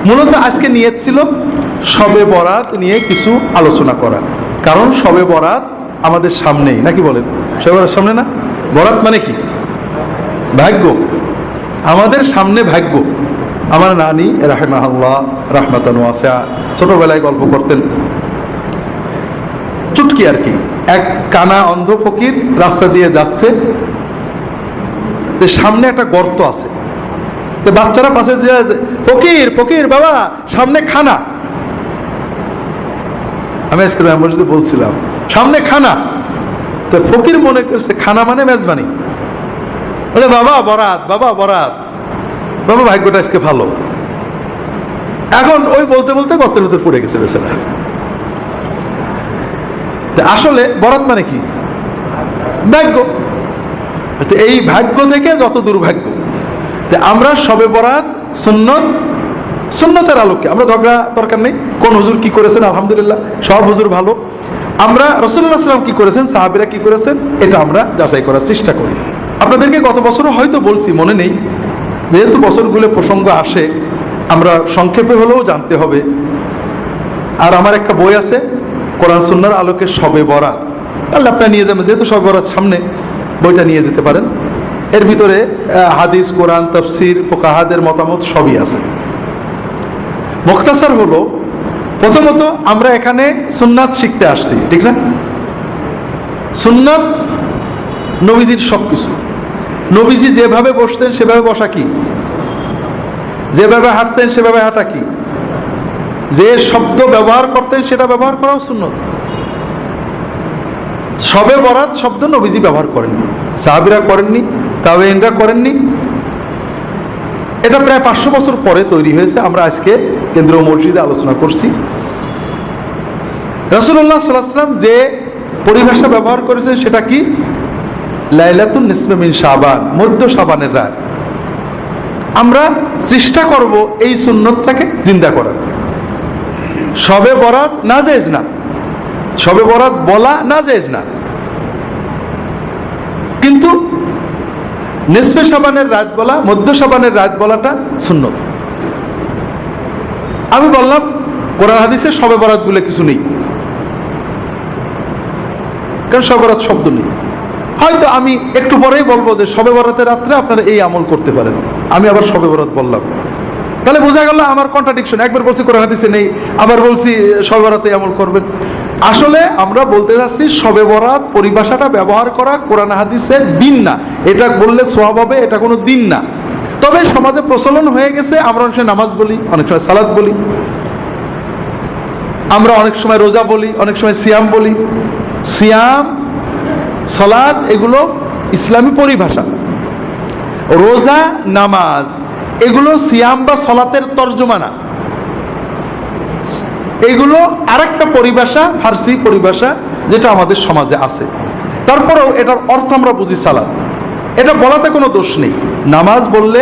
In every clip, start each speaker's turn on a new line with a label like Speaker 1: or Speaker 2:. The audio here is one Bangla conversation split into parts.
Speaker 1: মূলত আজকে নিয়ত ছিল শবে বরাত নিয়ে কিছু আলোচনা করা, কারণ শবে বরাত আমাদের সামনেই, নাকি বলেন? শবে বরাত সামনে না? বরাত মানে কি? ভাগ্য, আমাদের সামনে ভাগ্য। আমার নানি রাহিমাহুল্লাহ রাহমাতান ওয়াসিআ ছোটবেলায় গল্প করতেন, চুটকি আর কি। এক কানা অন্ধ ফকির রাস্তা দিয়ে যাচ্ছে, সামনে একটা গর্ত আছে, তো বাচ্চারা পাশে যে ফকির ফকির বাবা সামনে খানা। আমি আজকে মসজিদে বলছিলাম সামনে খানা, তো ফকির মনে করছে খানা মানে মেজবানি, বলে বাবা বরাত, বাবা বরাত, বাবা ভাগ্যটা আজকে ভালো। এখন ওই বলতে বলতে গর্তের ভিতর পড়ে গেছে বেচারা। আসলে বরাত মানে কি? ভাগ্য। এই ভাগ্য থেকে যত দুর্ভাগ্য, আমরা শবে বরাত সুন্নত, সুন্নতের আলোকে আমরা ঝগড়া দরকার নেই। কোন হুজুর কি করেছেন, আলহামদুলিল্লাহ সব হুজুর ভালো। আমরা রাসূলুল্লাহ সাল্লাল্লাহু আলাইহি ওয়াসাল্লাম কি করেছেন, সাহাবীরা কি করেছেন, এটা আমরা যাচাই করার চেষ্টা করি। আপনাদেরকে গত বছরও হয়তো বলছি, মনে নেই, যেহেতু বছরগুলো প্রসঙ্গ আসে আমরা সংক্ষেপে হলেও জানতে হবে। আর আমার একটা বই আছে কোরআন সুন্নাহর আলোকে শবে বরাত, তাহলে আপনারা নিয়ে যাবেন, যেহেতু শবে বরাত সামনে, বইটা নিয়ে যেতে পারেন। এর ভিতরে হাদিস, কোরআন, তাফসীর, ফুকাহাদের মতামত সবই আছে। মুখতাসার হলো, প্রথমত আমরা এখানে সুন্নাত শিখতে আসছি, ঠিক না? সুন্নাত নবীজির সবকিছু। নবীজি যেভাবে বসতেন সেভাবে বসা কি, যেভাবে হাঁটতেন সেভাবে হাঁটা কি, যে শব্দ ব্যবহার করতেন সেটা ব্যবহার করাও সুন্নত। শবে বরাত শব্দ নবীজি ব্যবহার করেননি, সাহাবীরা করেননি, তাবেঈনরা করেননি। এটা প্রায় 500 বছর পরে তৈরি হয়েছে। আমরা আজকে কেন্দ্রীয় মসজিদে আলোচনা করছি। রাসূলুল্লাহ সাল্লাল্লাহু আলাইহি ওয়াসাল্লাম যে পরিভাষা ব্যবহার করেছেন সেটা কি? লাইলাতুন নিসফে মিন শাবান, মধ্য শাবানের রাত। আমরা চেষ্টা করব এই সুন্নতটাকে জিন্দা করার। শবে বরাত নাজায়েজ না, শবে বরাত বলা নাজায়েজ না, কিন্তু নিসফে শাবানের রাত বলা, মধ্য শাবানের রাত বলাটা সুন্নত। আমি বললাম কোরআন হাদিসে শবে বরাত বলে কিছু নেই, কারণ শবে বরাত শব্দ নেই। হয়তো আমি একটু পরেই বলবো যে শবে বরাতের রাত্রে আপনারা এই আমল করতে পারেন, আমি আবার শবে বরাত বললাম, তাহলে বোঝা গেল আমার কন্ট্রাডিকশন। একবার বলছি কোরআন হাদিসে নেই, আবার বলছি শবে বরাতে আমল করবেন। আসলে আমরা বলতে যাচ্ছি শবে বরাত পরিভাষাটা ব্যবহার করা কোরআন হাদিসের দিন না, এটা বললে সওয়াব হবে, এটা কোনো দিন না। তবে সমাজে প্রচলন হয়ে গেছে, আমরা অনেক সময় নামাজ বলি, অনেক সময় সালাত বলি, আমরা অনেক সময় রোজা বলি, অনেক সময় সিয়াম বলি। সিয়াম, সালাত এগুলো ইসলামী পরিভাষা। রোজা, নামাজ এগুলো সিয়াম বা সালাতের তর্জমা না, এগুলো আরেকটা পরিভাষা, ফার্সি পরিভাষা, যেটা আমাদের সমাজে আছে। তারপরেও এটার অর্থ আমরা বুঝি সালাত, এটা বলাতে কোনো দোষ নেই। নামাজ বললে,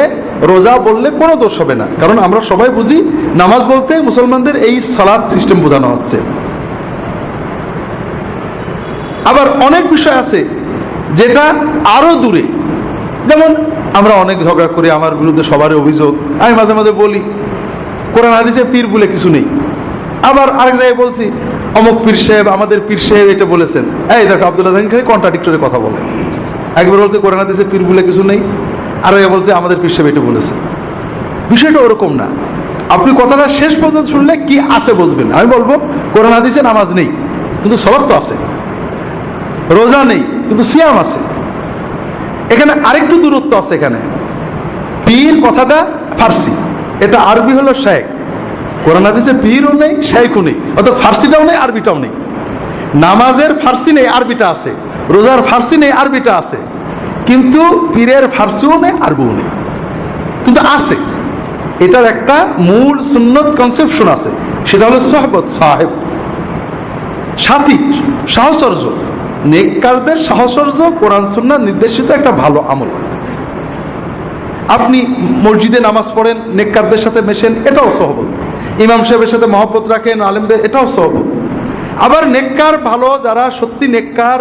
Speaker 1: রোজা বললে কোনো দোষ হবে না, কারণ আমরা সবাই বুঝি নামাজ বলতে মুসলমানদের এই সালাত সিস্টেম বোঝানো হচ্ছে। আবার অনেক বিষয় আছে যেটা আরো দূরে, যেমন আমরা অনেক ঝগড়া করি, আমার বিরুদ্ধে সবার অভিযোগ, আমি মাঝে মাঝে বলি কোরআন হাদিসে পীর বলে কিছু নেই। আবার আরেক জায়গায় বলছি অমুক পীর সাহেব, আমাদের পীর সাহেব এটা বলেছেন। এই দেখো আব্দুল্লাহ জাহান খালি কন্ট্রাডিক্টরি কথা বলে, একবার বলছে কোরআন হাদিসে পীর বলে কিছু নেই, আর বলছে আমাদের পীর সাহেব এটা বলেছে। বিষয়টা ওরকম না। আপনি কথাটা শেষ পর্যন্ত শুনলে কি আছে বুঝবেন। আমি বলবো কোরআন হাদিসে নামাজ নেই, কিন্তু সালাত তো আছে। রোজা নেই, কিন্তু সিয়াম আছে। এখানে আরেকটু দূরত্ব আছে। এখানে পীর কথাটা ফার্সি, এটা আরবি হলো শাইখ। কোরআন হাদিসে পীরও নেই, শাইখও নেই, অর্থাৎ ফার্সিটাও নেই, আরবিটাও নেই। নামাজের ফার্সি নেই, আরবিটা আছে। রোজার ফার্সি নেই, আরবিটা আছে। কিন্তু পীরের ফার্সিও নেই, আরবিও নেই, কিন্তু আছে। এটার একটা মূল সুন্নত কনসেপশন আছে, সেটা হলো সোহবত, সাহেব, সাথী, সাহচর্য। নেককারদের সাহচর্য কোরআন সুন্নাহ নির্দেশিত একটা ভালো আমল। আপনি মসজিদে নামাজ পড়েন, নেককারদের সাথে মেশেন, এটাও সহবত। ইমাম সাহেবের সাথে মহব্বত রাখেন, আলেমদের, এটাও সহবত। আবার নেককার ভালো, যারা সত্যি নেককার,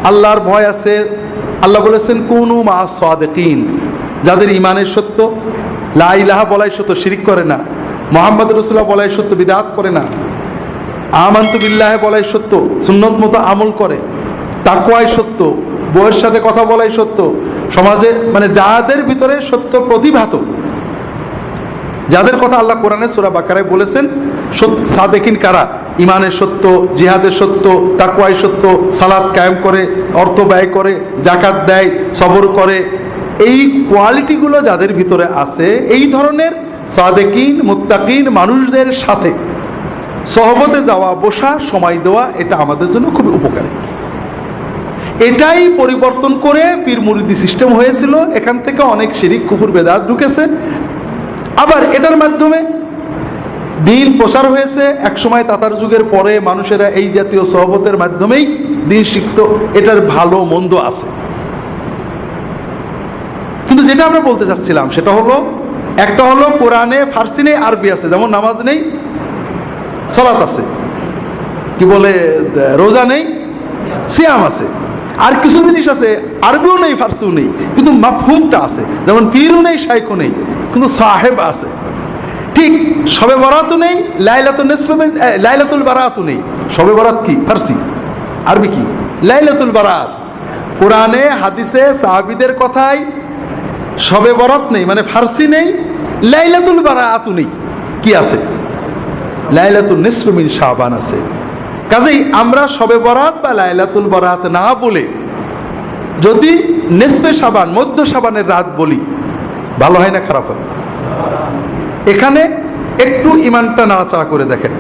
Speaker 1: আল্লাহর ভয় আছে, আল্লাহ বলেছেন কুনু মা সাদিকিন, যাদের ইমানের সত্য, লা ইলাহা বলাই সত্য, শিরিক করে না, মুহাম্মদ রাসূলুল্লাহ বলাই সত্য, বিদআত করে না। আমানতু বিল্লাহি বলাই সত্য, সুন্নত মতো আমল করে, তাকওয়াই সত্য, বউয়ের সাথে কথা বলাই সত্য। সমাজে মানে যাদের ভিতরে সত্য প্রতিভাত, যাদের কথা আল্লাহ কোরআনে সূরা বাকারায় বলেছেন, সাদেকিন কারা, ইমানের সত্য, জিহাদের সত্য, তাকওয়াই সত্য, সালাত কায়েম করে, অর্থ ব্যয় করে, যাকাত দেয়, সবর করে, এই কোয়ালিটিগুলো যাদের ভিতরে আছে, এই ধরনের সাদেকিন মুত্তাকিন মানুষদের সাথে সহবতে যাওয়া, বসা, সময় দেওয়া, এটা আমাদের জন্য খুবই উপকারী। এটাই পরিবর্তন করে পীর মুরিদি সিস্টেম হয়েছিল। এখান থেকে অনেক শিরিক কুফর বেদাত ঢুকেছে। আবার এটার মাধ্যমে দিন প্রসার হয়েছে। একসময় তাতার যুগের পরে মানুষেরা এই জাতীয় সহবতের মাধ্যমেই দিন শিখত। এটার ভালো মন্দ আছে, কিন্তু যেটা আমরা বলতে চাচ্ছিলাম সেটা হলো, একটা হলো কোরআনে ফার্সি নেই, আরবি আছে। যেমন নামাজ নেই, সালাত আছে, কি বলে রোজা নেই, সিয়াম আছে। আর কিছু জিনিস আছে আরবিও নেই, ফার্সিও নেই, কিন্তু মাফহুমটা আছে। যেমন পীরও নেই, শাইখও নেই, কিন্তু সাহেব আছে। ঠিক শবে বরাতও নেই, লাইলাতুল বারাতও নেই। শবে বরাত কি? ফার্সি। আরবি কি? লাইলাতুল বারাত। কোরআনে হাদিসে সাহাবীদের কথাই শবে বরাত নেই, মানে ফার্সি নেই, লাইলাতুল বারাতও নেই। কি আছে? লাইলাতুল নিসফু মিন শাবান আছে। কাজেই আমরা শবে বরাত বা লাইলাতুল বারাত না বলে যদি নিসফে শাবান, মধ্য শাবানের রাত বলি, ভালো হয় না খারাপ হয়? এখানে একটু ইমানটা নাড়াচাড়া করে দেখেন,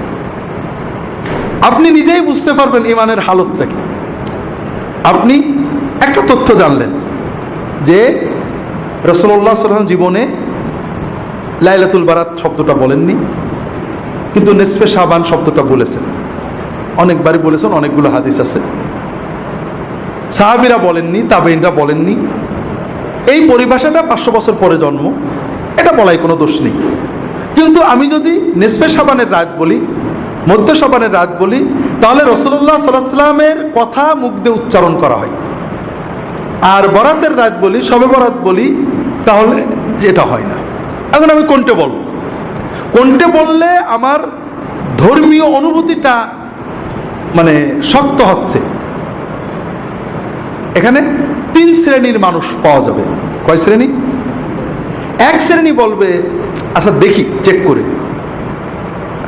Speaker 1: আপনি নিজেই বুঝতে পারবেন ইমানের হালতটা কি। আপনি একটা তথ্য জানলেন যে রাসূলুল্লাহ সাল্লাল্লাহু আলাইহি ওয়াসাল্লাম জীবনে লাইলাতুল বারাত শব্দটা বলেননি, কিন্তু নিসফে শাবান শব্দটা বলেছেন, অনেকবারই বলেছেন, অনেকগুলো হাদিস আছে। সাহাবীরা বলেননি, তাবেঈনরা বলেননি। এই পরিভাষাটা 500 বছর পরে জন্ম, এটা বলাই কোনো দোষ নেই। কিন্তু আমি যদি নিসফে শাবানের রাত বলি, মধ্য শাবানের রাত বলি, তাহলে রাসূলুল্লাহ সাল্লাল্লাহু আলাইহি ওয়াসাল্লামের কথা মুখ দিয়ে উচ্চারণ করা হয়। আর বরাতের রাত বলি, শবে বরাত বলি, তাহলে এটা হয় না। এখন আমি কোনটা বলবো? কোনটা বললে আমার ধর্মীয় অনুভূতিটা মানে শক্ত হচ্ছে? এখানে 3 শ্রেণীর মানুষ পাওয়া যাবে। কয় শ্রেণী? এক শ্রেণী বলবে, আচ্ছা দেখি চেক করে,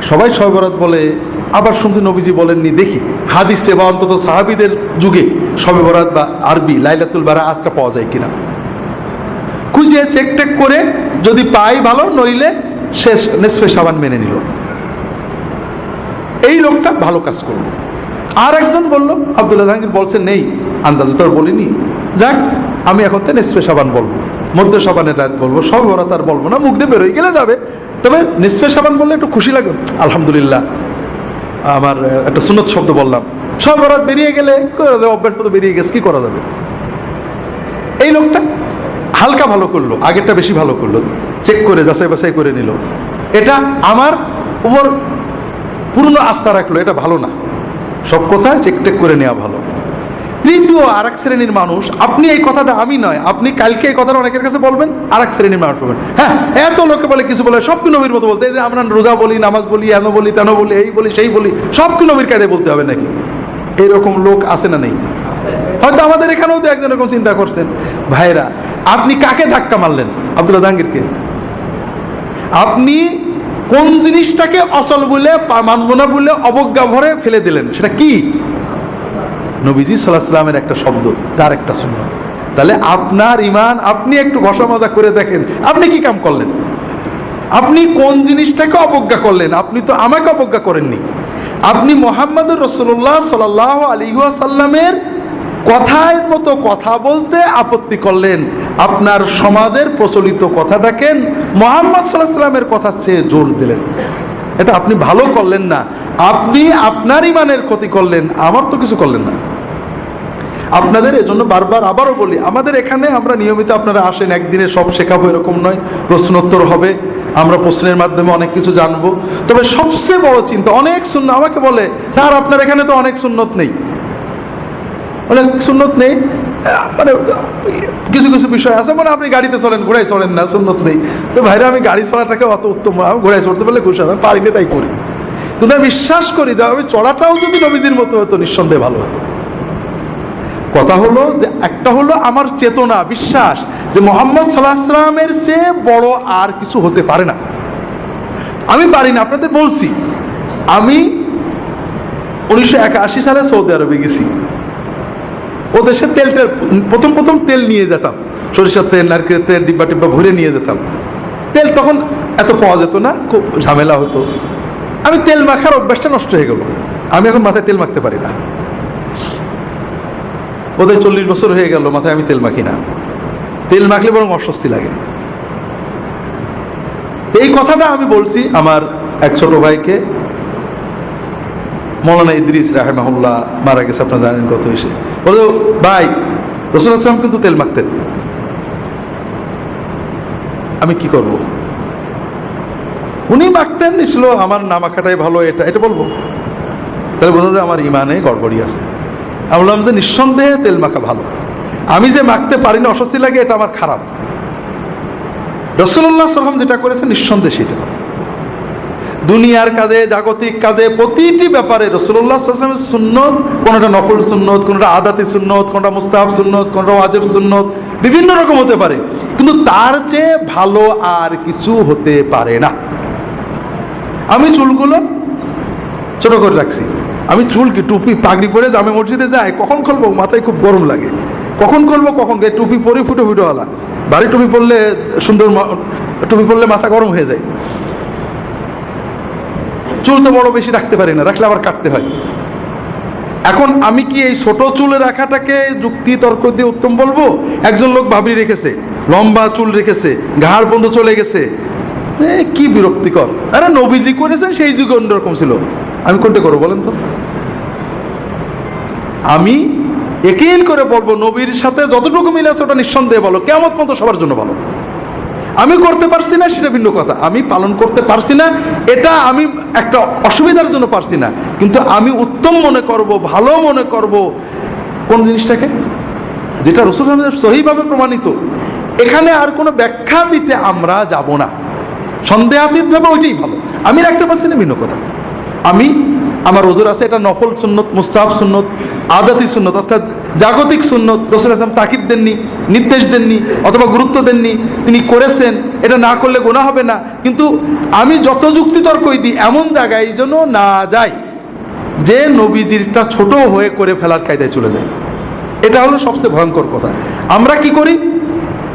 Speaker 1: সবাই শবে বরাত বলে, আবার শুনছি নবীজি বলেননি, দেখি হাদিসে বা অন্তত সাহাবীদের যুগে শবে বরাত বা আরবি লাইলাতুল বারাতটা পাওয়া যায় কিনা। খুঁজে চেক টেক করে যদি পাই ভালো, নইলে শেষ নিসফে শাবান মেনে নিল। এই লোকটা ভালো কাজ করলো। আর একজন বলল, আব্দুল্লাহ জাহাঙ্গীর বলছেন নেই, আন্দাজে তো আর বলিনি, যাক আমি এখন তো নিসফে শাবান বলবো, মধ্য শাবানের রাত বলবো, শবে বরাত আর বলবো না, মুখ দিয়ে বেরোয় গেলে যাবে। তবে নিসফে শাবান বললে একটু খুশি লাগে, আলহামদুলিল্লাহ আমার একটা সুন্নত শব্দ বললাম। শবে বরাত বেরিয়ে গেলে অভ্যাস মতো বেরিয়ে গেছে, কি করা যাবে। এই লোকটা হালকা ভালো করলো, আগেরটা বেশি ভালো করলো, চেক করে যাচাই বাছাই করে নিল, এটা আমার উপর পূর্ণ আস্থা রাখলো, এটা ভালো না। সব কথা চেক টেক করে নেওয়া ভালো। তৃতীয় আর এক শ্রেণীর মানুষ, আপনি এই কথাটা, আমি নয়, আপনি কালকে এই কথাটা অনেকের কাছে বলবেন, আর এক শ্রেণীর মানুষ বলবেন, হ্যাঁ এত লোকে বলে কিছু বলে, সব কি নবীর মতো বলতে, এই যে আমরা রোজা বলি, নামাজ বলি, এন বলি, তেন বলি, এই বলি, সেই বলি, সব কি নবীর কায়দায় বলতে হবে নাকি? এইরকম লোক আছে না নেই? হয়তো আমাদের এখানেও তো একজন এরকম চিন্তা করছেন। ভাইরা, আপনি কাকে ধাক্কা মারলেন? আব্দুল্লাহ জাহাঙ্গীরকে। আপনি কোন জিনিসটাকে অচল বলে, মানব না বলে অবজ্ঞা ভরে ফেলে দিলেন, সেটা কি? নবীজি সাল্লাল্লাহু আলাইহি ওয়াসাল্লামের একটা শব্দ, তার একটা সুন্নাত। তাহলে আপনার ঈমান, আপনি একটু ঘষা মাজা করে দেখেন, আপনি কি কাম করলেন? আপনি কোন জিনিসটাকে অবজ্ঞা করলেন? আপনি তো আমাকে অবজ্ঞা করেননি, আপনি মুহাম্মদুর রাসূলুল্লাহ সাল্লাল্লাহু আলাইহি ওয়াসাল্লামের কথার মতো কথা বলতে আপত্তি করলেন। আপনার সমাজের প্রচলিত কথাটাকে মুহাম্মদ সাল্লাল্লাহু আলাইহি ওয়াসাল্লামের কথার চেয়ে জোর দিলেন। এটা আপনি ভালো করলেন না, আপনি আপনার ঈমানের ক্ষতি করলেন, আমার তো কিছু করলেন না। আপনাদের এজন্য বারবার আবারও বলি, আমাদের এখানে আমরা নিয়মিত, আপনারা আসেন, একদিনে সব শেখাবো এরকম নয়, প্রশ্নোত্তর হবে, আমরা প্রশ্নের মাধ্যমে অনেক কিছু জানবো। তবে সবচেয়ে বড় চিন্তা, অনেক সুন্নত আমাকে বলে, স্যার আপনার এখানে তো অনেক সুন্নত নেই, অনেক সুন্নত নেই, মানে কিছু কিছু বিষয় আছে, মানে আপনি গাড়িতে চলেন, ঘোড়ায় চলেন না, সুন্নত নেই। তো ভাইরা আমি গাড়ি চলাটাকে অত উত্তম, আমি ঘোড়ায় চড়তে পারলে খুশি, আমি পারি না তাই করি। কিন্তু আমি বিশ্বাস করি যে আমি চড়াটাও যদি নবীজির মতো হতো নিঃসন্দেহে ভালো হতো। কথা হলো যে একটা হলো আমার চেতনা, বিশ্বাস যে মুহাম্মদ সাল্লাল্লাহু আলাইহি ওয়াসাল্লামের চেয়ে বড় আর কিছু হতে পারে না। আমি পারি না, আপনাদের বলছি, আমি 1981 সালে সৌদি আরবে গেছি। ও দেশে তেলটা প্রথম তেল নিয়ে যেতাম, সরিষার তেল, নারকেলের তেল, ডিব্বা টিব্বা ভরে নিয়ে যেতাম। তেল তখন এত পাওয়া যেত না, খুব ঝামেলা হতো। আমি তেল মাখার অভ্যাসটা নষ্ট হয়ে গেল, আমি এখন মাথায় তেল মাখতে পারি না। ওদের 40 বছর হয়ে গেল মাথায় আমি তেল মাখি না, তেল মাখলে বরং অস্বস্তি লাগে। এই কথাটা আমি বলছি আমার এক ছোট ভাইকে, মৌলানা ইদ্রিস রাহিমাহুল্লাহ, মারা গেছে, আপনারা জানেন কত হয়েছে। বলল ভাই রাসূলুল্লাহ সাল্লাল্লাহু আলাইহি ওয়াসাল্লাম কিন্তু তেল মাখতেন, আমি কি করব? উনি মাখতেন, ছিল আমার না মাখাটাই ভালো, এটা বলবো? তাহলে বোঝা যায় আমার ইমানে গড়বড়ি আছে। আমি বললাম যে নিঃসন্দেহে তেল মাখা ভালো, আমি যে মাখতে পারি না, অস্বস্তি লাগে, এটা আমার খারাপ। রাসূলুল্লাহ সাল্লাল্লাহু আলাইহি ওয়াসাল্লাম যেটা করেছে নিঃসন্দেহে সেটা। দুনিয়ার কাজে, জাগতিক কাজে, প্রতিটি ব্যাপারে রাসূলুল্লাহ সাল্লাল্লাহু আলাইহি ওয়াসাল্লামের সুন্নত, কোনটা নফল সুন্নত, কোনটা আদাতি সুন্নত, কোনটা মুস্তাহাব সুন্নত, কোনটা ওয়াজিব সুন্নত, বিভিন্ন রকম হতে পারে, কিন্তু তার চেয়ে ভালো আর কিছু হতে পারে না। আমি চুলগুলো ছোট করে রাখছি, আমি চুল কি টুপি পাগড়ি পরে জামে মসজিদে যাই, কখন খুলবো মাথায় খুব গরম লাগে, কখন খুলবো কখন, টুপি পরে ফুটো ফুটোওয়ালা, ভারী টুপি পরলে সুন্দর, টুপি পরলে মাথা গরম হয়ে যায়। চুল তো বড় বেশি রাখতে পারি না, রাখলে আবার কাটতে হয়। এখন আমি কি এই ছোট চুলে রাখাটাকে যুক্তি তর্ক দিয়ে উত্তম বলবো? একজন লোক ভাবি রেখেছে, লম্বা চুল রেখেছে, ঘাড় বন্ধ চলে গেছে, কি বিরক্তিকর। আরে নবীজি করেছেন, সেই যুগে অন্যরকম ছিল, আমি কোনটা করবো বলেন তো? আমি একিন করে বলবো নবীর সাথে যতটুকু মিল আছে ওটা নিঃসন্দেহে ভালো, কিয়ামত পর্যন্ত সবার জন্য ভালো। আমি করতে পারছি না সেটা ভিন্ন কথা, আমি পালন করতে পারছি না, এটা আমি একটা অসুবিধার জন্য পারছি না, কিন্তু আমি উত্তম মনে করব, ভালো মনে করব কোন জিনিসটাকে, যেটা রাসূলুল্লাহ সহিভাবে প্রমাণিত। এখানে আর কোনো ব্যাখ্যা দিতে আমরা যাব না, সন্দেহাতীতভাবে ওইটাই ভালো। আমি রাখতে পারছি না ভিন্ন কথা, আমি আমার ওজোর আছে, এটা নফল সুন্নত, মুস্তাহাব সুন্নত, আদাতি সুন্নত, অর্থাৎ জাগতিক সুন্নত। রাসূলুল্লাহ সাল্লাল্লাহু আলাইহি ওয়াসাল্লাম তাকিদ দেননি, নির্দেশ দেননি, অথবা গুরুত্ব দেননি, তিনি করেছেন, এটা না করলে গুনাহ হবে না। কিন্তু আমি যত যুক্তি তর্কই দিই, এমন জায়গায় যেন না যাই যে নবীজিরটা ছোট হয়ে করে ফেলার কায়দায় চলে যায়। এটা হলো সবচেয়ে ভয়ঙ্কর কথা। আমরা কি করি,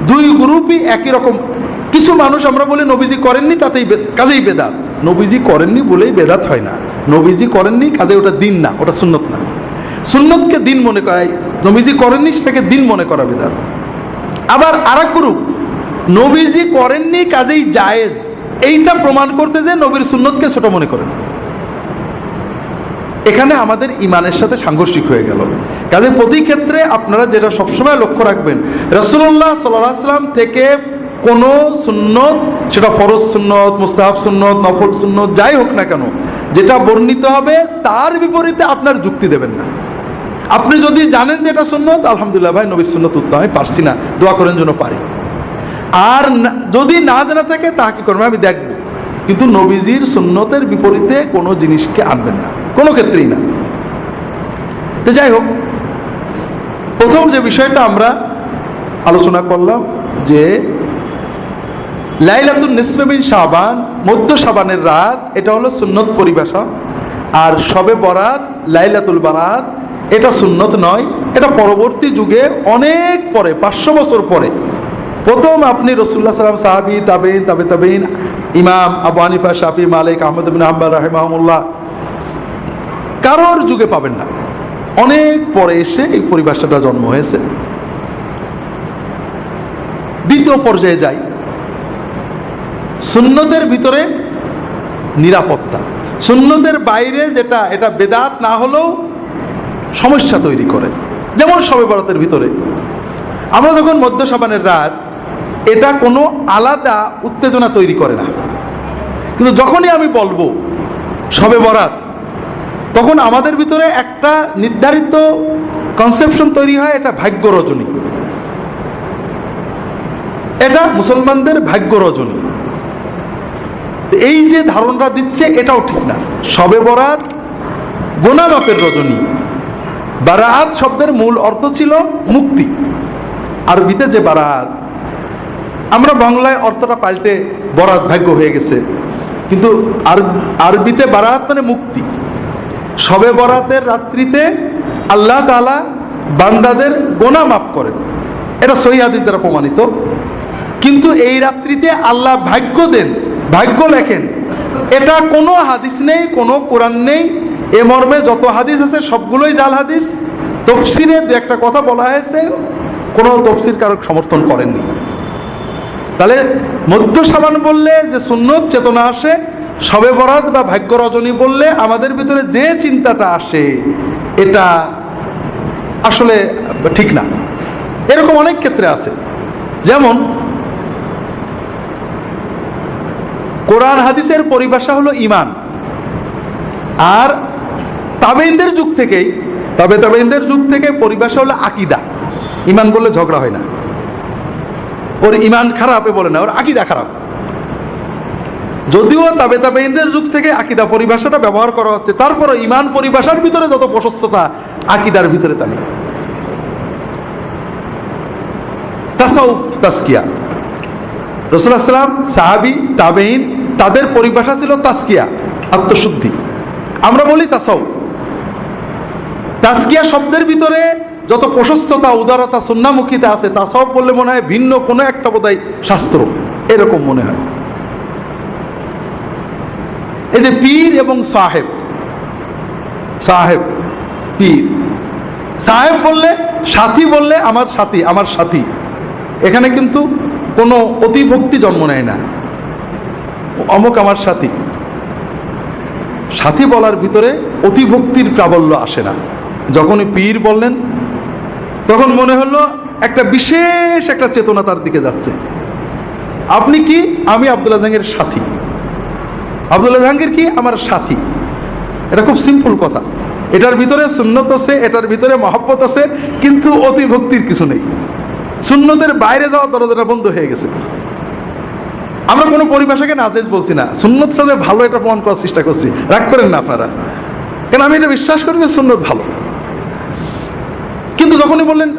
Speaker 1: দুই গ্রুপই একই রকম। কিছু মানুষ আমরা বলি নবীজি করেননি, তাতেই কাজেই বেদাত। নবীজি করেননি বলেই বেদাত হয় না, নবীজি করেননি কাজে ওটা দিন না, ওটা সুন্নত না। সুন্নতকে দিন মনে করাই, নবীজি করেননি সেটাকে দিন মনে করা বেদাত। আবার আরেক গ্রুপ নবীজি করেননি কাজেই জায়েজ, এইটা প্রমাণ করতে যে নবীর সুন্নতকে ছোট মনে করেন। এখানে আমাদের ইমানের সাথে সাংঘর্ষিক হয়ে গেল। কাজে প্রতি ক্ষেত্রে আপনারা যেটা সবসময় লক্ষ্য রাখবেন, রাসূলুল্লাহ সাল্লাল্লাহু আলাইহি ওয়াসাল্লাম থেকে কোনো সুন্নত, সেটা ফরজ সুন্নত, মুস্তাহাব সুন্নত, নফল সুন্নত, যাই হোক না কেন, যেটা বর্ণিত হবে তার বিপরীতে আপনার যুক্তি দেবেন না। আপনি যদি জানেন যে এটা সুন্নত, আলহামদুলিল্লাহ ভাই নবীর সুন্নত উত্তম, আমি পারছি না, দোয়া করেন যেন পারি। আর যদি না জানা থাকে তা কি করবেন আমি দেখব, কিন্তু নবীজির সুন্নতের বিপরীতে কোনো জিনিসকে আনবেন না, কোনো ক্ষেত্রেই না। তো যাই হোক, প্রথম যে বিষয়টা আমরা আলোচনা করলাম যে লাইলাতুন নিসফে মিন শাবান, মধ্য শাবানের রাত, এটা হলো সুন্নত পরিভাষা। আর শবে বরাত, লাইলাতুল বারাত, এটা সুন্নত নয়, এটা পরবর্তী যুগে অনেক পরে, 500 বছর পরে প্রথম আপনি রাসূলুল্লাহ সাল্লাল্লাহু আলাইহি ওয়াসাল্লাম, সাহাবী, তাবেঈন, তাবেঈন, ইমাম আবু হানিফা, শাফি, মালিক, আহমদ ইবনে হাম্বল রাহিমাহুল্লাহ, কারোর যুগে পাবেন না। অনেক পরে এসে এই পরিভাষাটা জন্ম হয়েছে। দ্বিতীয় পর্যায়ে যাই, সুন্নতের ভিতরে নিরাপত্তা। সুন্নতের বাইরে যেটা, এটা বেদাত না হলেও সমস্যা তৈরি করে। যেমন শবে বরাতের ভিতরে আমরা যখন মধ্য শাবানের রাত, এটা কোনো আলাদা উত্তেজনা তৈরি করে না, কিন্তু যখনই আমি বলবো শবে বরাত, তখন আমাদের ভিতরে একটা নির্ধারিত কনসেপশন তৈরি হয়, এটা ভাগ্য রজনী। এটা মুসলমানদের ভাগ্য রজনী। এই যে ধারণাটা দিচ্ছে এটাও ঠিক না। শবে বরাত গোনা মাপের রজনী। বারাত শব্দের মূল অর্থ ছিল মুক্তি, আরবিতে যে বারাত, আমরা বাংলায় অর্থটা পাল্টে বরাত ভাগ্য হয়ে গেছে, কিন্তু আরবিতে বারাত মানে মুক্তি। শবে বরাতের রাত্রিতে আল্লাহ তাআলা বান্দাদের গোনা মাফ করেন, এটা সহিহ হাদিস দ্বারা প্রমাণিত। কিন্তু এই রাত্রিতে আল্লাহ ভাগ্য দেন, ভাগ্য লেখেন, এটা কোনো হাদিস নেই, কোনো কোরআন নেই। এ মর্মে যত হাদিস আছে সবগুলোই জাল হাদিস। তফসিরে দু একটা কথা বলা হয়েছে, কোনো তফসির কারক সমর্থন করেননি। তাহলে মধ্য শাবান বললে যে সুন্নত চেতনা আসে, শবে বরাত বা ভাগ্য রজনী বললে আমাদের ভিতরে যে চিন্তাটা আসে এটা আসলে ঠিক না। এরকম অনেক ক্ষেত্রে আছে, যেমন কোরআন হাদিসের পরিভাষা হলো ঈমান, আর তাবেঈনদের যুগ থেকেই তাবেঈনদের যুগ থেকে পরিভাষা হলো আকীদা। ঈমান বললে ঝগড়া হয় না, ওর ঈমান খারাপ বলে না, ওর আকীদা খারাপ। যদিও তাবেঈনদের যুগ থেকে আকীদা পরিভাষাটা ব্যবহার করা হচ্ছে, তারপরে ঈমান পরিভাষার ভিতরে যত প্রশস্ততা আকীদার ভিতরে তা নেই। তাসাউফ, তাসকিয়া, রাসূলুল্লাহ সাল্লাল্লাহু আলাইহি ওয়াসাল্লাম, সাহাবী, তাবেঈন, তাদের পরিভাষা ছিল তাসকিয়া, আত্মশুদ্ধি। আমরা বলি তাসাউফ। তাসকিয়া শব্দের ভিতরে যত প্রশস্ততা, উদারতা, সুন্নামুখিতা আছে, তাসাউফ বললে মনে হয় ভিন্ন কোনো একটা বোধহয় শাস্ত্র, এরকম মনে হয়। এই যে পীর এবং সাহেব, সাহেব পীর, সাহেব বললে, সাথী বললে আমার সাথী, আমার সাথী, এখানে কিন্তু কোনো অতিভক্তি জন্ম নেয় না, অমুক আমার সাথী। সাথী বলার ভিতরে অতিভক্তির প্রাবল্য আসে না। যখনই পীর বললেন তখন মনে হলো একটা বিশেষ একটা চেতনা তার দিকে যাচ্ছে। আপনি কি? আমি আব্দুল্লাহ জাহাঙ্গীরের সাথী। আব্দুল্লাহ জাহাঙ্গীর কি? আমার সাথী। এটা খুব সিম্পল কথা। এটার ভিতরে সুন্নত আছে, এটার ভিতরে মহব্বত আছে, কিন্তু অতিভক্তির কিছু নেই। সুন্নতের বাইরে যাওয়ার দরজাটা বন্ধ হয়ে গেছে। আমরা কোনো পরিভাষাকে নাজেজ বলছি না, সুন্নতটা যে ভালো এটা প্রমাণ করার চেষ্টা করছি, রাগ করেন না আপনারা, কেন আমি এটা বিশ্বাস করি যে সুন্নত ভালো। কিন্তু যখনই বললেন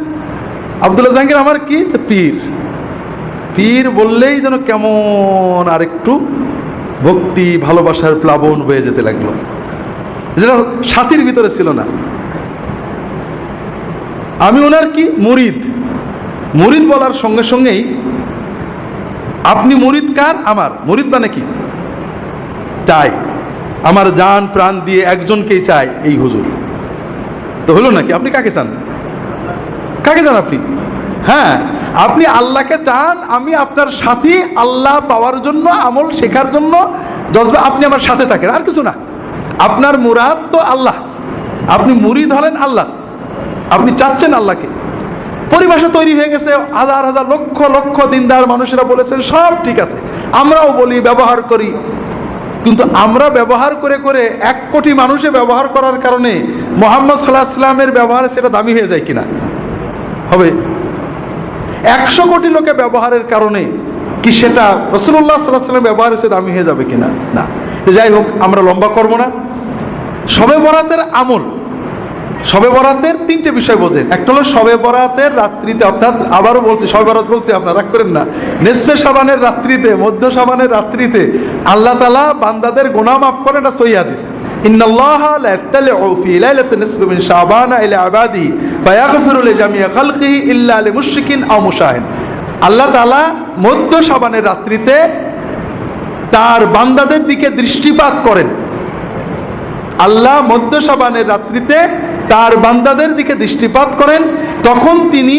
Speaker 1: আব্দুল্লাহ জাহাঙ্গীর আমার কি? পীর। পীর বললেই যেন কেমন আর একটু ভক্তি ভালোবাসার প্লাবন বয়ে যেতে লাগলো, যেটা সাথীর ভিতরে ছিল না। আমি ওনার কি? মুরিদ। মুরিদ বলার সঙ্গে সঙ্গেই আপনি মুরিদ কার? আমার। মুরিদ মানে কি? চাই, আমার জান প্রাণ দিয়ে একজনকেই চাই, এই হুজুর। তো হলো নাকি? আপনি কাকে চান? কাকে চান আপনি? হ্যাঁ, আপনি আল্লাহকে চান, আমি আপনার সাথী, আল্লাহ পাওয়ার জন্য, আমল শেখার জন্য জজবা আপনি আমার সাথে থাকেন, আর কিছু না। আপনার মুরাদ তো আল্লাহ, আপনি মুরিদ হলেন আল্লাহ, আপনি চাচ্ছেন আল্লাহকে। পরিভাষা তৈরি হয়ে গেছে, হাজার হাজার লক্ষ লক্ষ দিনদার মানুষেরা বলেছেন, সব ঠিক আছে, আমরাও বলি, ব্যবহার করি। কিন্তু আমরা ব্যবহার করে করে 1 কোটি মানুষে ব্যবহার করার কারণে মুহাম্মদ সাল্লাল্লাহু আলাইহি ওয়াসাল্লামের ব্যবহারে সেটা দামি হয়ে যায় কিনা? হবে। 100 কোটি লোকে ব্যবহারের কারণে কি সেটা রাসূলুল্লাহ সাল্লাল্লাহু আলাইহি ওয়াসাল্লাম ব্যবহারে সে দামি হয়ে যাবে কিনা? না। যাই হোক, আমরা লম্বা করব না। শবে বরাতের আমল, শবে বরাতের 3টে বিষয় বোঝেন। একটা হলো শবে বরাতের রাত্রিতে, অর্থাৎ আবারও বলছি, শবে বরাত বলছি, আপনারা রাগ করেন না, নিসফে শাবানের রাত্রিতে, মধ্য শাবানের রাত্রিতে আল্লাহ তাআলা বান্দাদের গুনাহ মাফ করেন, এটা সহিহ হাদিস। ইন্নাল্লাহা লা ইয়াত্তালিউ ফি লাইলাতিন নিসফি মিন শাবান ইলা ইবাদি ফায়াগফিরু লিজামিই খালকিহি ইল্লা লিমুশরিকিন আও মুশাহিন। আল্লাহ তাআলা মধ্য শাবানের রাত্রিতে তার বান্দাদের দিকে দৃষ্টিপাত করেন। আল্লাহ মধ্য শাবানের রাত্রিতে তার বান্দাদের দিকে দৃষ্টিপাত করেন, তখন তিনি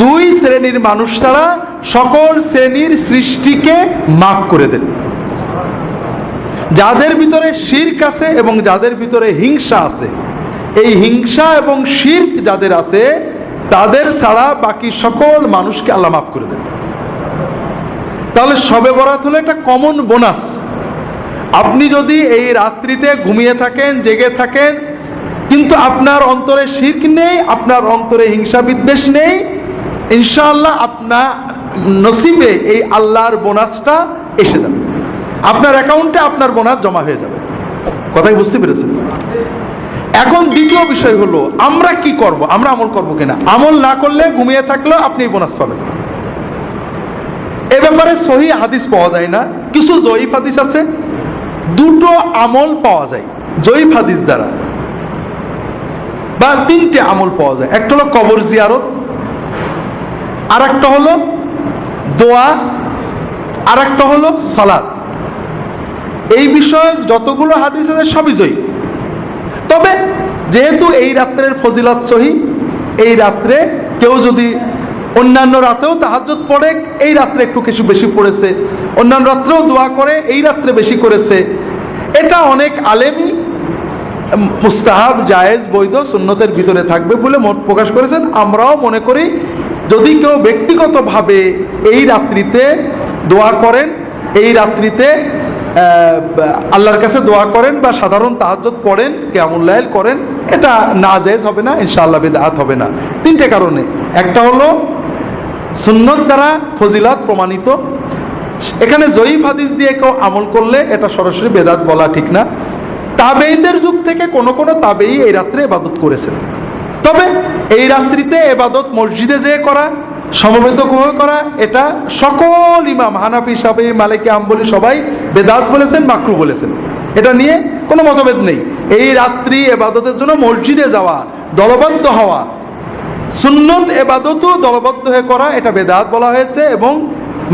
Speaker 1: 2 শ্রেণীর মানুষ ছাড়া সকল শ্রেণীর সৃষ্টিকে মাফ করে দেন। যাদের ভিতরে শিরক আছে এবং যাদের ভিতরে হিংসা আছে, এই হিংসা এবং শিরক যাদের আছে তাদের ছাড়া বাকি সকল মানুষকে আল্লাহ মাফ করে দেন। তাহলে শবে বরাত হলো একটা কমন বোনাস। আপনি যদি এই রাত্রিতে ঘুমিয়ে থাকেন, জেগে থাকেন, কিন্তু আপনার অন্তরে শিরক নেই, আপনার অন্তরে হিংসা বিদ্বেষ নেই, ইনশাআল্লাহ নসিবে এই আল্লাহর বোনাসটা এসে যাবে, আপনার অ্যাকাউন্টে আপনার বোনাস জমা হয়ে যাবে। কথাই বুঝতে পেরেছেন? এখন দ্বিতীয় বিষয় হলো আমরা কি করব, আমরা আমল করব কিনা। আমল না করলে ঘুমিয়ে থাকলেও আপনি বোনাস পাবেন। এ ব্যাপারে সহি হাদিস পাওয়া যায় না, কিছু জয়ীফ হাদিস আছে। দুটো আমল পাওয়া যায় জয়ীফ হাদিস দ্বারা, বা তিনটে আমল পাওয়া যায়। একটা হলো কবর জিয়ারত, আর একটা হলো দোয়া, আর একটা হলো সালাত। এই বিষয়ে যতগুলো হাদিস আছে সবই জয়ীফ। তবে যেহেতু এই রাত্রের ফজিলত সহি, এই রাত্রে কেউ যদি অন্যান্য রাতেও তাহাজ্জুদ পড়ে, এই রাত্রে একটু কিছু বেশি পড়েছে, অন্যান্য রাত্রেও দোয়া করে, এই রাত্রে বেশি করেছে, এটা অনেক আলেমই মুস্তাহাব, জায়েজ, বৈধ, সুন্নতের ভিতরে থাকবে বলে মত প্রকাশ করেছেন। আমরাও মনে করি যদি কেউ ব্যক্তিগতভাবে এই রাত্রিতে দোয়া করেন, এই রাত্রিতে আল্লাহর কাছে দোয়া করেন বা সাধারণ তাহাজ্জুদ পড়েন, কিয়ামুল লাইল করেন, এটা নাজায়েজ হবে না, ইনশাআল্লাহ বিদআত হবে না। তিনটে কারণে। একটা হলো সুন্নত দ্বারা ফজিলত প্রমাণিত। এখানে জয়ীফ হাদিস দিয়ে কেউ আমল করলে এটা সরাসরি বেদাত বলা ঠিক না। তাবেঈদের যুগ থেকে কোন কোন তাবেঈ এই রাত্রে ইবাদত করেছেন। তবে এই রাত্রিতে ইবাদত মসজিদে যেয়ে করা, সমবেত করা, এটা সকল ইমাম হানাফি, শাফিঈ, মালিকি, হাম্বলি সবাই বেদাত বলেছেন, মাকরুহ বলেছেন। এটা নিয়ে কোনো মতভেদ নেই। এই রাত্রি ইবাদতের জন্য মসজিদে যাওয়া, দলবদ্ধ হওয়া, সুন্নত ইবাদতও দলবদ্ধ হয়ে করা, এটা বেদাত বলা হয়েছে এবং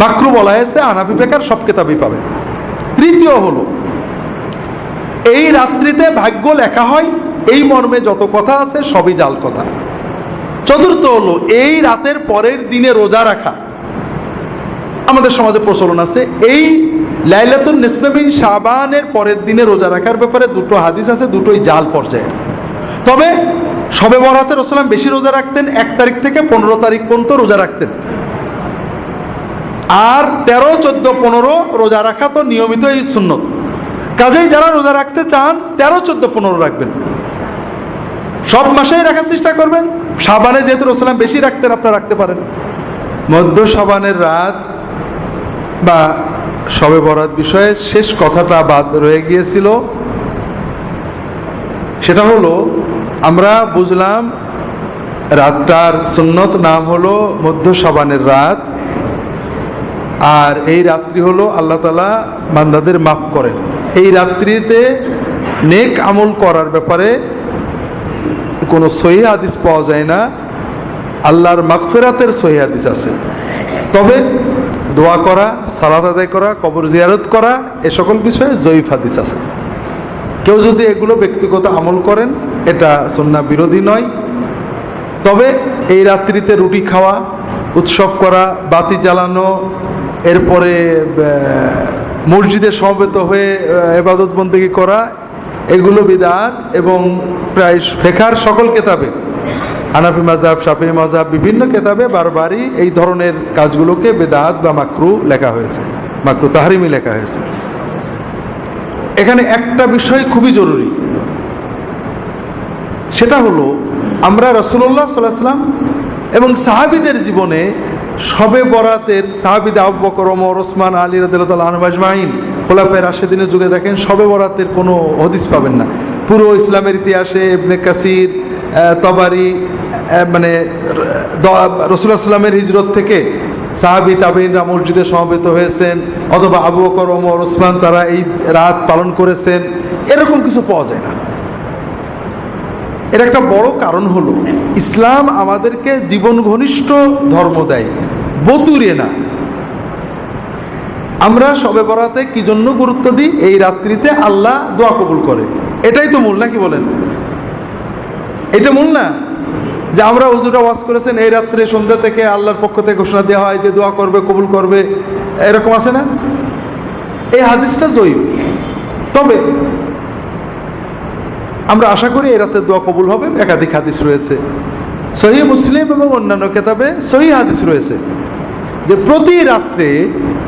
Speaker 1: মাকরুহ বলা হয়েছে। হানাফি ফিকহের সব কিতাবই পাবেন। তৃতীয় হলো এই রাত্রিতে ভাগ্য লেখা হয়, এই মর্মে যত কথা আছে সবই জাল কথা। চতুর্থ হলো এই রাতের পরের দিনে রোজা রাখা, আমাদের সমাজে প্রচলন আছে। এই লাইলাতুন নিসফে মিন শাবানের পরের দিনে রোজা রাখার ব্যাপারে দুটো হাদিস আছে, দুটোই জাল পর্যায়ে। তবে শবে বরাতে রাসূলুল্লাহ বেশি রোজা রাখতেন, 1 তারিখ থেকে 15 তারিখ পর্যন্ত রোজা রাখতেন। আর 13, 14, 15 রোজা রাখা তো নিয়মিত এই সুন্নত। কাজেই যারা রোজা রাখতে চান 13, 14, 15 রাখবেন, সব মাসেই রাখার চেষ্টা করবেন। শাবানে যেহেতু রাসূলুল্লাহ বেশি রাখতেন, আপনারা রাখতে পারেন। মধ্য শাবানের রাত বা শবে বরাত বিষয়ে শেষ কথাটা বাদ রয়ে গিয়েছিল। সেটা হলো আমরা বুঝলাম রাতটার সুন্নত নাম হলো মধ্য শাবানের রাত, আর এই রাত্রি হলো আল্লাহ তাআলা বান্দাদের মাফ করেন। এই রাত্রিতে নেক আমল করার ব্যাপারে কোনো সহিহ হাদিস পাওয়া যায় না। আল্লাহর মাগফিরাতের সহিহ হাদিস আছে, তবে দোয়া করা, সালাত আদায় করা, কবর জিয়ারত করা, এ সকল বিষয়ে জয়ীফ হাদিস আছে। কেউ যদি এগুলো ব্যক্তিগত আমল করেন, এটা সুন্নাহ বিরোধী নয়। তবে এই রাত্রিতে রুটি খাওয়া, উৎসব করা, বাতি জ্বালানো, এরপরে মসজিদে সমবেত হয়ে ইবাদত বন্দেগী করা, এগুলো বিদআত। এবং প্রায় ফিকহের সকল কিতাবে, হানাফি মাযহাব, শাফিঈ মাযহাব, বিভিন্ন কিতাবে বারবারই এই ধরনের কাজগুলোকে বিদআত বা মাকরুহ লেখা হয়েছে, মাকরুহ তাহরিমি লেখা হয়েছে। এখানে একটা বিষয় খুবই জরুরি, সেটা হলো আমরা রাসূলুল্লাহ সাল্লাল্লাহু আলাইহি ওয়াসাল্লাম এবং সাহাবীদের জীবনে শবে বরাতের, সাহাবীদের আবু বকর, ওমর, ওসমান, আলী রাদিয়াল্লাহু তাআলা আনহুম আজমাইন, খোলাফায়ে রাশিদিনের যুগে দেখেন শবে বরাতের কোনো হাদিস পাবেন না। পুরো ইসলামের ইতিহাসে ইবনে কাসির, তবারি, মানে রাসূলুল্লাহ সাল্লামের হিজরত থেকে সাহাবী তাবেঈনরা মসজিদে সমবেত হয়েছেন, অথবা আবু বকর, ওমর, ওসমান তারা এই রাত পালন করেছেন, এরকম কিছু পাওয়া যায় না। এর একটা বড় কারণ হলো ইসলাম আমাদেরকে জীবন ঘনিষ্ঠ ধর্ম দেয়, বতুরে না। আমরা শবে বরাতে কি জন্য গুরুত্ব দিই? এই রাত্রিতে আল্লাহ দোয়া কবুল করে, এটাই তো মূল, নাকি বলেন? এটা মূল না যে আমরা হুজুরা ওয়াজ করেছেন এই রাত্রে সন্ধ্যা থেকে আল্লাহর পক্ষ থেকে ঘোষণা দেওয়া হয় যে দোয়া করবে, কবুল করবে, এরকম আছে না? এই হাদিসটা জয়ীফ। তবে আমরা আশা করি এই রাতে দোয়া কবুল হবে। একাধিক হাদিস রয়েছে, সহিহ মুসলিম এবং অন্যান্য কিতাবে সহিহ হাদিস রয়েছে যে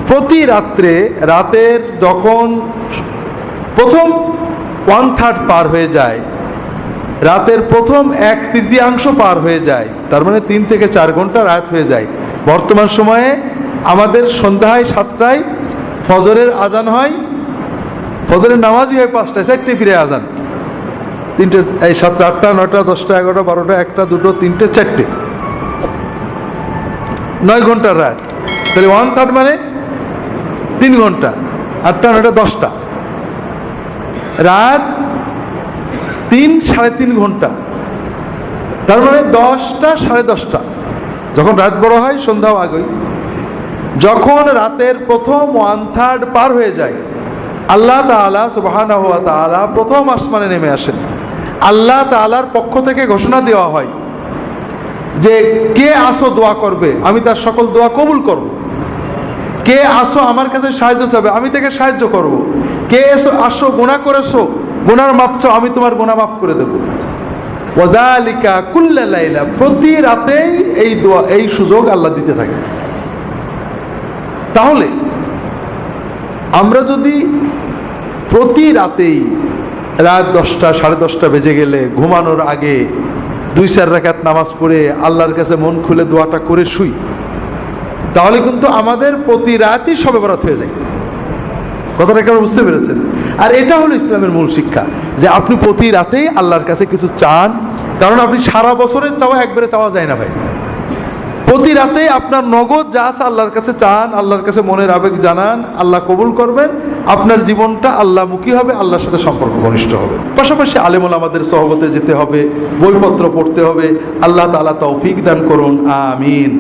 Speaker 1: প্রতি রাত্রে রাতের যখন প্রথম 1/3 পার হয়ে যায়, রাতের প্রথম 1/3 পার হয়ে যায়, তার মানে 3 থেকে 4 ঘন্টা রাত হয়ে যায়। বর্তমান সময়ে আমাদের সন্ধ্যায় 7টায় ফজরের আজান হয়, ফজরের নামাজই হয় 5টায়, 4টে ফিরে আজান, 3টে, এই 7টা, 8টা, 9টা, 10টা, 11টা, 12টা, 1টা, 2টো, 3টে, 4টে, 9 ঘন্টার রাত। তাহলে 1/3 মানে 3 ঘন্টা, 8টা, 9টা, 10টা, রাত 3 সাড়ে 3 ঘন্টা, তার মানে 10টা, সাড়ে 10টা। যখন রাত বড় হয় সন্ধ্যাও আগেই। যখন রাতের প্রথম 1/3 পার হয়ে যায়, আল্লাহ তাআলা সুবহানাহু ওয়া তাআলা প্রথম আসমানে নেমে আসেন। আল্লাহ তাআলার পক্ষ থেকে ঘোষণা দেওয়া হয় যে কে আসো দোয়া করবে, আমি তার সকল দোয়া কবুল করব। কে আসো আমার কাছে সাহায্য চাবে, আমি তাকে সাহায্য করব। কে আসো গুনাহ করেছো, গুনার মাপ চাও, আমি তোমার গুনাহ মাফ করে দেব। ওয়াযালিকা কুল্লা লাইলা, প্রতি রাতেই এই দোয়া, এই সুযোগ আল্লাহ দিতে থাকে। তাহলে আমরা যদি প্রতি রাতেই রাত 10টা, সাড়ে 10টা বেজে গেলে ঘুমানোর আগে 2-4 রাকাত নামাজ পড়ে আল্লাহর কাছে মন খুলে দোয়াটা করে শুই, তাহলে কিন্তু আমাদের প্রতি রাতই শবে বরাত হয়ে যায়। কথাটা কেমন বুঝতে পেরেছেন? আর এটা হলো ইসলামের মূল শিক্ষা, যে আপনি প্রতি রাতেই আল্লাহর কাছে কিছু চান, কারণ আপনি সারা বছরের চাওয়া একবারে চাওয়া যায় না ভাই। প্রতি রাতে আপনার নগদ যা আছে আল্লাহর কাছে চান, আল্লাহর কাছে মনের আবেগ জানান, আল্লাহ কবুল করবেন, আপনার জীবনটা আল্লাহমুখী হবে, আল্লাহর সাথে সম্পর্ক ঘনিষ্ঠ হবে। পাশাপাশি আলেম ওলামাদের সহবতে যেতে হবে, বইপত্র পড়তে হবে। আল্লাহ তাআলা তৌফিক দান করুন, আমিন।